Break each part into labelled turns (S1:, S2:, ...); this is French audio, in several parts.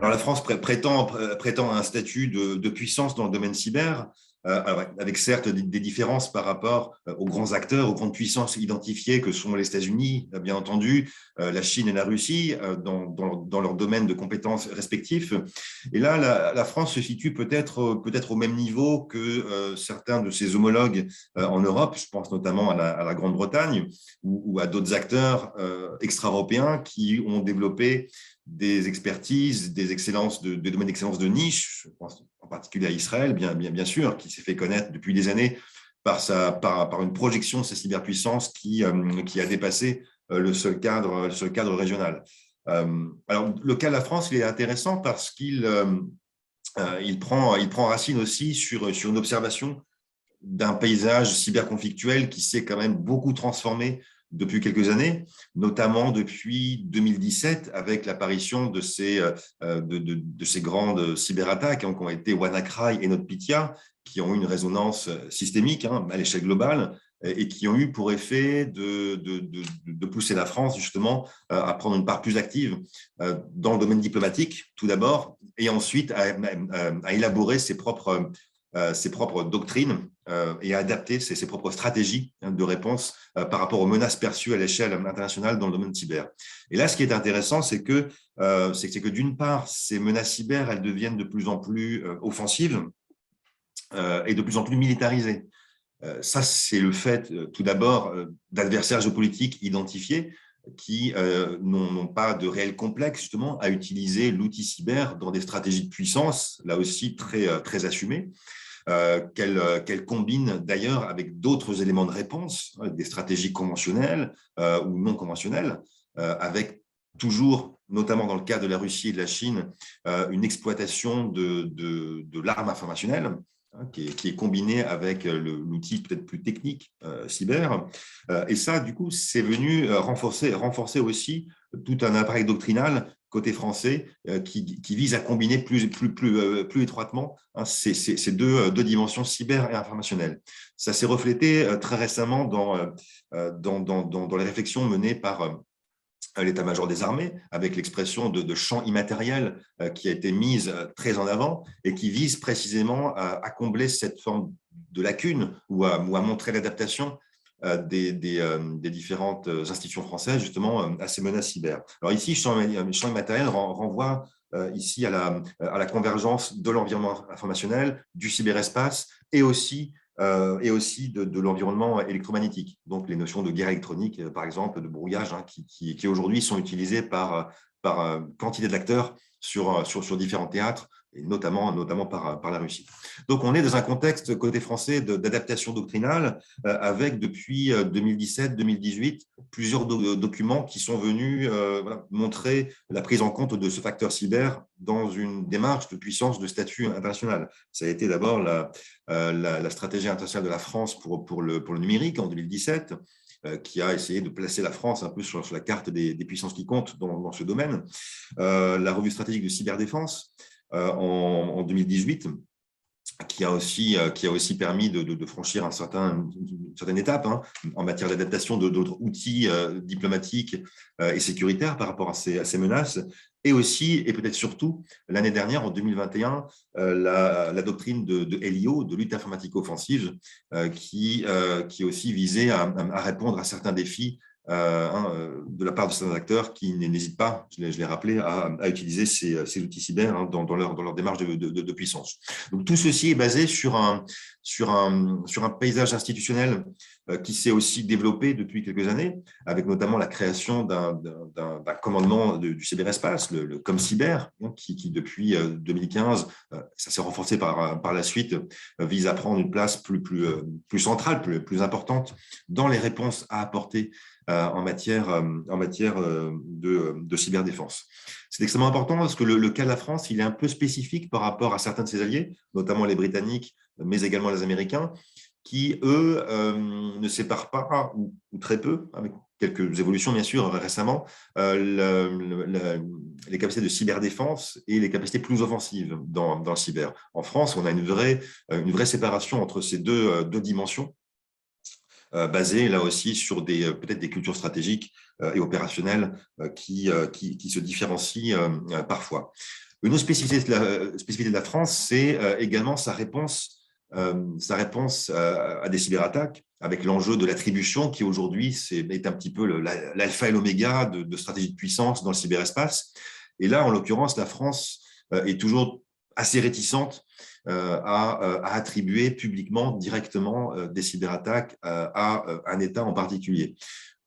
S1: Alors, la France prétend à un statut de puissance dans le domaine cyber, avec certes des différences par rapport aux grands acteurs, aux grandes puissances identifiées que sont les États-Unis, bien entendu, la Chine et la Russie, dans leur domaine de compétences respectifs. Et là, la France se situe peut-être au même niveau que certains de ses homologues en Europe. Je pense notamment à la Grande-Bretagne ou à d'autres acteurs extra-européens qui ont développé des expertises, des domaines d'excellence de niche. Je pense en particulier à Israël, bien sûr, qui s'est fait connaître depuis des années par une projection de sa cyberpuissance qui a dépassé le seul cadre régional. Alors, le cas de la France, il est intéressant parce il prend racine aussi sur une observation d'un paysage cyberconflictuel qui s'est quand même beaucoup transformé depuis quelques années, notamment depuis 2017, avec l'apparition de ces grandes cyberattaques qui ont été WannaCry et NotPetya, qui ont eu une résonance systémique à l'échelle globale et qui ont eu pour effet de pousser la France justement à prendre une part plus active dans le domaine diplomatique, tout d'abord, et ensuite à élaborer ses propres doctrines et à adapter ses propres stratégies de réponse par rapport aux menaces perçues à l'échelle internationale dans le domaine cyber. Et là, ce qui est intéressant, c'est que d'une part, ces menaces cyber, elles deviennent de plus en plus offensives et de plus en plus militarisées. Ça, c'est le fait, tout d'abord, d'adversaires géopolitiques identifiés qui n'ont pas de réel complexe, justement, à utiliser l'outil cyber dans des stratégies de puissance, là aussi très assumées, qu'elle combine d'ailleurs avec d'autres éléments de réponse, des stratégies conventionnelles ou non conventionnelles, avec toujours, notamment dans le cas de la Russie et de la Chine, une exploitation de l'arme informationnelle qui est combinée avec l'outil peut-être plus technique cyber. Et ça, du coup, c'est venu renforcer aussi tout un appareil doctrinal côté français qui vise à combiner plus étroitement ces deux dimensions cyber et informationnelles. Ça s'est reflété très récemment dans les réflexions menées par l'état-major des armées, avec l'expression de champ immatériel qui a été mise très en avant et qui vise précisément à combler cette forme de lacune ou à montrer l'adaptation des différentes institutions françaises justement à ces menaces cyber. Alors ici, champ immatériel renvoie ici à la convergence de l'environnement informationnel, du cyberespace et aussi de l'environnement électromagnétique. Donc, les notions de guerre électronique, par exemple, de brouillage, qui aujourd'hui sont utilisées par quantité d'acteurs sur différents théâtres, et notamment par la Russie. Donc, on est dans un contexte côté français d'adaptation doctrinale, avec depuis 2017-2018 plusieurs documents qui sont venus montrer la prise en compte de ce facteur cyber dans une démarche de puissance de statut international. Ça a été d'abord la stratégie internationale de la France pour le numérique en 2017, qui a essayé de placer la France un peu sur la carte des puissances qui comptent dans ce domaine. La revue stratégique de cyberdéfense en 2018, qui a aussi permis de franchir une certaine étape en matière d'adaptation d'autres outils diplomatiques et sécuritaires par rapport à ces menaces. Et aussi, et peut-être surtout, l'année dernière, en 2021, la doctrine de LIO, de lutte informatique offensive, qui aussi visait à répondre à certains défis de la part de certains acteurs qui n'hésitent pas, je l'ai rappelé, à utiliser ces outils cyber dans leur démarche de puissance. Donc, tout ceci est basé sur un paysage institutionnel qui s'est aussi développé depuis quelques années, avec notamment la création d'un commandement du cyberespace, le ComCyber, qui depuis 2015, ça s'est renforcé par la suite, vise à prendre une place plus centrale, plus importante dans les réponses à apporter en matière de cyberdéfense. C'est extrêmement important parce que le cas de la France, il est un peu spécifique par rapport à certains de ses alliés, notamment les Britanniques, mais également les Américains, qui, eux, ne séparent pas, ou très peu, avec quelques évolutions, bien sûr, récemment, les capacités de cyberdéfense et les capacités plus offensives dans le cyber. En France, on a une vraie séparation entre ces deux dimensions, basées là aussi sur peut-être des cultures stratégiques et opérationnelles qui se différencient parfois. Une autre spécificité de la France, c'est également sa réponse à des cyberattaques, avec l'enjeu de l'attribution qui aujourd'hui est un petit peu l'alpha et l'oméga de stratégie de puissance dans le cyberespace. Et là, en l'occurrence, la France est toujours assez réticente à attribuer publiquement, directement, des cyberattaques à un État en particulier.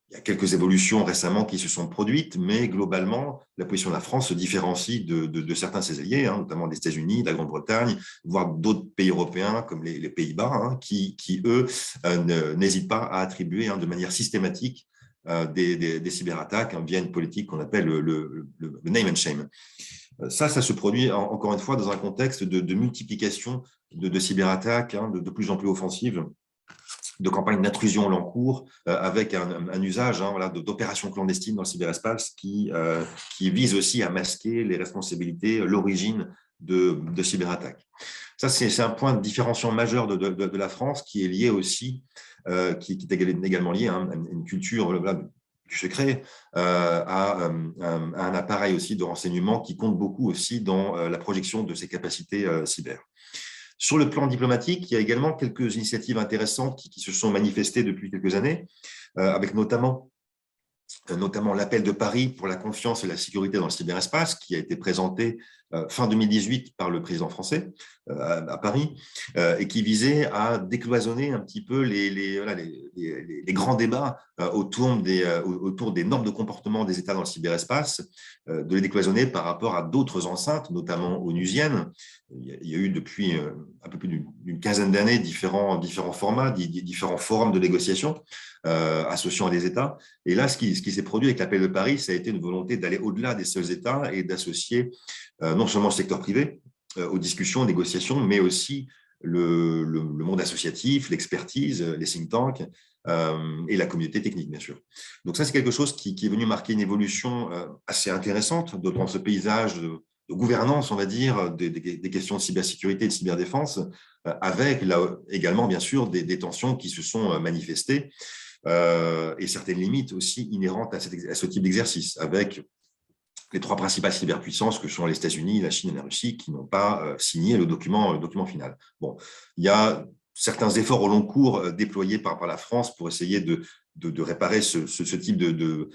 S1: Il y a quelques évolutions récemment qui se sont produites, mais globalement, la position de la France se différencie de certains de ses alliés, notamment les États-Unis, la Grande-Bretagne, voire d'autres pays européens comme les Pays-Bas, qui, eux, n'hésitent pas à attribuer de manière systématique des cyberattaques via une politique qu'on appelle le name and shame. Ça se produit encore une fois dans un contexte de multiplication de cyberattaques de plus en plus offensives, de campagnes d'intrusion en cours, avec un usage d'opérations clandestines dans le cyberespace qui vise aussi à masquer les responsabilités, l'origine de cyberattaques. Ça, c'est un point de différenciation majeur de la France qui est lié aussi, qui est également lié à une culture du secret, à un appareil aussi de renseignement qui compte beaucoup aussi dans la projection de ses capacités cyber. Sur le plan diplomatique, il y a également quelques initiatives intéressantes qui se sont manifestées depuis quelques années, avec notamment l'appel de Paris pour la confiance et la sécurité dans le cyberespace, qui a été présenté fin 2018 par le président français à Paris, et qui visait à décloisonner un petit peu les grands débats autour des normes de comportement des États dans le cyberespace, de les décloisonner par rapport à d'autres enceintes, notamment onusiennes. Il y a eu depuis un peu plus d'une quinzaine d'années différents formats, différents forums de négociation associant des États. Et là, ce qui s'est produit avec l'appel de Paris, ça a été une volonté d'aller au-delà des seuls États et d'associer non seulement le secteur privé aux discussions, aux négociations, mais aussi le monde associatif, l'expertise, les think tanks et la communauté technique, bien sûr. Donc ça, c'est quelque chose qui est venu marquer une évolution assez intéressante dans ce paysage de gouvernance, on va dire, des questions de cybersécurité et de cyberdéfense, avec là également, bien sûr, des tensions qui se sont manifestées et certaines limites aussi inhérentes à ce type d'exercice, avec les trois principales cyberpuissances que sont les États-Unis, la Chine et la Russie, qui n'ont pas signé le document final. Bon, il y a certains efforts au long cours déployés par la France pour essayer de réparer ce type de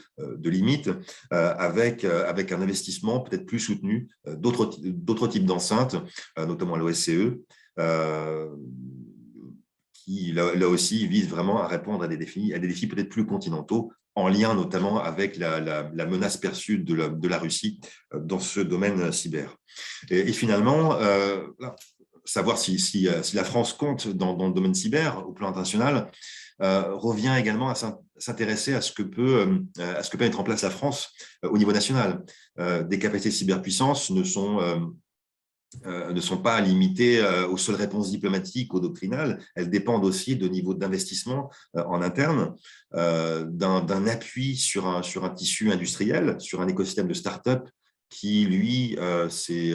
S1: limites avec un investissement peut-être plus soutenu d'autres types d'enceintes, notamment l'OSCE, qui là aussi vise vraiment à répondre à des défis peut-être plus continentaux, en lien notamment avec la menace perçue de la Russie dans ce domaine cyber. Et finalement, savoir si la France compte dans le domaine cyber au plan international revient également à s'intéresser à ce que peut mettre en place la France au niveau national. Des capacités de cyberpuissance ne sont pas limitées aux seules réponses diplomatiques ou doctrinales, elles dépendent aussi de niveaux d'investissement en interne, d'un appui sur un tissu industriel, sur un écosystème de start-up qui, lui, s'est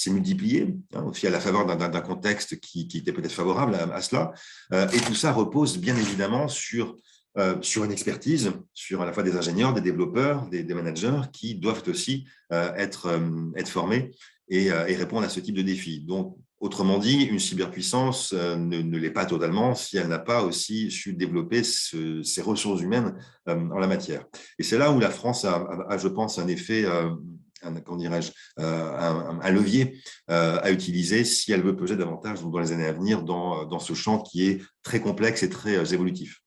S1: multiplié, aussi à la faveur d'un contexte qui était peut-être favorable à cela. Et tout ça repose bien évidemment sur une expertise, sur à la fois des ingénieurs, des développeurs, des managers qui doivent aussi être formés et répondre à ce type de défi. Donc, autrement dit, une cyberpuissance ne l'est pas totalement si elle n'a pas aussi su développer ses ressources humaines en la matière. Et c'est là où la France a je pense, un effet, un levier à utiliser si elle veut peser davantage dans les années à venir dans ce champ qui est très complexe et très évolutif.